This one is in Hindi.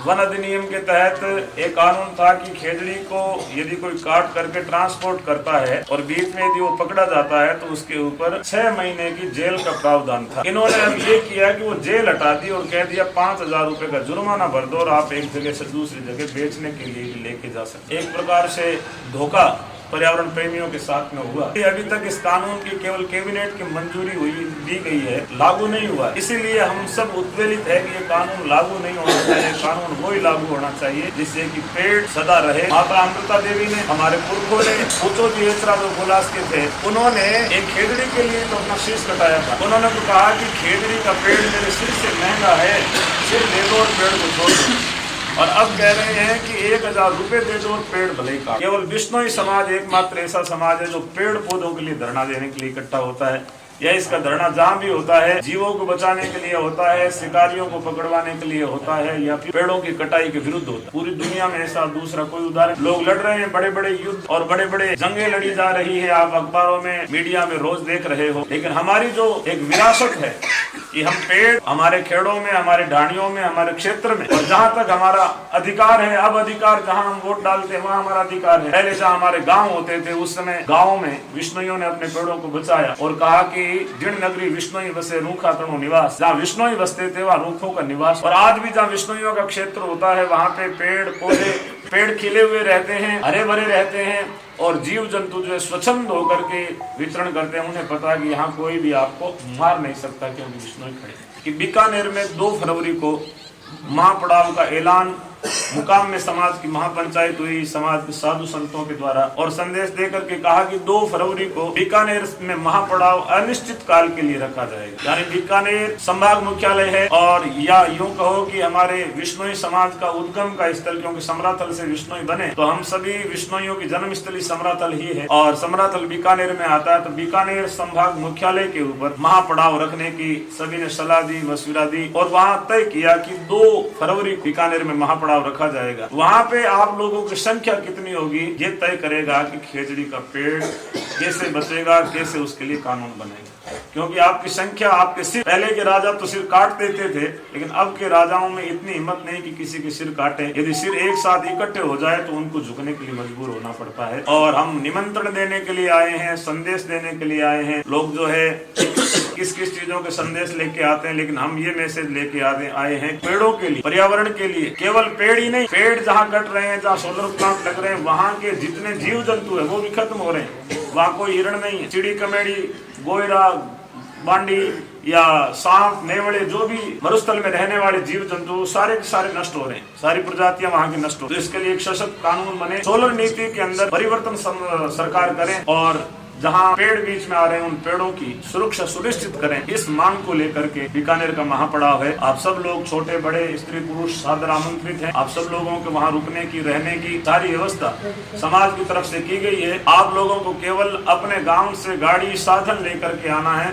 वन अधिनियम के तहत एक कानून था कि खेजड़ी को यदि कोई काट करके ट्रांसपोर्ट करता है और बीच में यदि वो पकड़ा जाता है तो उसके ऊपर 6 महीने की जेल का प्रावधान था। इन्होंने अब ये किया कि वो जेल हटा दी और कह दिया 5,000 रुपए का जुर्माना भर दो और आप एक जगह से दूसरी जगह बेचने के लिए भी लेके जा सकते। एक प्रकार से धोखा पर्यावरण प्रेमियों के साथ में हुआ। अभी तक इस कानून की केवल कैबिनेट की मंजूरी हुई दी गई है, लागू नहीं हुआ। इसीलिए हम सब उत्प्रेरित है कि ये कानून लागू नहीं होना चाहिए, कानून वही लागू होना चाहिए जिससे कि पेड़ सदा रहे। माता अमृता देवी ने, हमारे पुरखों ने, पूछो जी जो गुलास के थे, उन्होंने एक खेजड़ी के लिए तो अपना शीश कटाया था। उन्होंने तो कहा कि खेजड़ी का पेड़ मेरे सिर से महंगा है, सिर ले दो और पेड़ को छोड़ दो। और अब कह रहे हैं कि 1,000 रुपए दे दो और पेड़ भले ही काट। केवल बिश्नोई समाज एकमात्र ऐसा समाज है जो पेड़ पौधों के लिए धरना देने के लिए इकट्ठा होता है। या इसका धरना जहाँ भी होता है जीवों को बचाने के लिए होता है, शिकारियों को पकड़वाने के लिए होता है, या फिर पेड़ों की कटाई के विरुद्ध होता है। पूरी दुनिया में ऐसा दूसरा कोई उदाहरण। लोग लड़ रहे हैं, बड़े बड़े युद्ध और बड़े बड़े जंगें लड़ी जा रही है, आप अखबारों में, मीडिया में रोज देख रहे हो। लेकिन हमारी जो एक विरासत है कि हम पेड़ हमारे खेड़ों में, हमारे ढाणियों में, हमारे क्षेत्र में, और जहाँ तक हमारा अधिकार है, अब अधिकार जहाँ हम वोट डालते हैं वहाँ हमारा अधिकार है। पहले जहाँ हमारे गांव होते थे उस समय गाँव में विश्नोइयों ने अपने पेड़ों को बचाया और कहा कि जिन नगरी विश्नोई बसे रूखा तणु निवास। जहाँ विश्नोई बसते थे वहाँ रूखों का निवास। और आज भी जहाँ विश्नोइयों का क्षेत्र होता है वहाँ पे पेड़ पौधे, पेड़ खिले हुए रहते हैं, हरे भरे रहते हैं और जीव जंतु जो है स्वच्छंद होकर के वितरण करते हैं। उन्हें पता है कि यहाँ कोई भी आपको मार नहीं सकता क्योंकि विश्नोई खड़े। कि बीकानेर में 2 फरवरी को महापड़ाव का ऐलान मुकाम में समाज की महापंचायत हुई, समाज के साधु संतों के द्वारा, और संदेश देकर के कहा कि 2 फरवरी को बीकानेर में महापड़ाव अनिश्चित काल के लिए रखा जाएगा। यानी बीकानेर संभाग मुख्यालय है और या यूं कहो कि हमारे विश्नोई समाज का उद्गम का स्थल, क्योंकि समराथल से विश्नोई बने तो हम सभी विश्नोइयों की जन्मस्थली समराथल ही है और समराथल बीकानेर में आता है। तो बीकानेर संभाग मुख्यालय के ऊपर महापड़ाव रखने की सभी ने सलाह दी, मशविरा दी और वहाँ तय किया कि 2 फरवरी बीकानेर में महापड़ाव रखा जाएगा। वहाँ पे आप लोगों की संख्या कितनी होगी ये तय करेगा कि खेजड़ी का पेड़ कैसे बचेगा, कैसे उसके लिए कानून बनेगा। क्योंकि आपकी संख्या, आपके सिर, पहले के राजा तो सिर काट देते थे लेकिन अब के राजाओं में इतनी हिम्मत नहीं कि किसी के सिर काटे। यदि सिर एक साथ इकट्ठे हो जाए तो उनको झुकने के लिए मजबूर होना पड़ता है। और हम निमंत्रण देने के लिए आए हैं, संदेश देने के लिए आए हैं। लोग जो है किस किस चीजों के संदेश लेके आते हैं, लेकिन हम ये मैसेज लेके आए हैं पेड़ों के लिए, पर्यावरण के लिए। केवल पेड़ ही नहीं, पेड़ जहाँ कट रहे हैं, जहाँ सोलर प्लांट लग रहे हैं, वहाँ के जितने जीव जंतु है वो भी खत्म हो रहे हैं। वहाँ कोई हिरण नहीं है, चिड़ी कमेड़ी, गोयरा, बांडी या सांप, नेवले, जो भी मरुस्थल में रहने वाले जीव जंतु सारे के सारे नष्ट हो रहे हैं, सारी प्रजातियां वहाँ की नष्ट हो। तो इसके लिए एक सशक्त कानून बने, सोलर नीति के अंदर परिवर्तन सरकार करे और जहाँ पेड़ बीच में आ रहे हैं उन पेड़ों की सुरक्षा सुनिश्चित करें। इस मांग को लेकर के बीकानेर का महापड़ाव है। आप सब लोग, छोटे बड़े, स्त्री पुरुष, सादर आमंत्रित हैं। आप सब लोगों के वहाँ रुकने की, रहने की सारी व्यवस्था समाज की तरफ से की गई है। आप लोगों को केवल अपने गांव से गाड़ी साधन लेकर के आना है।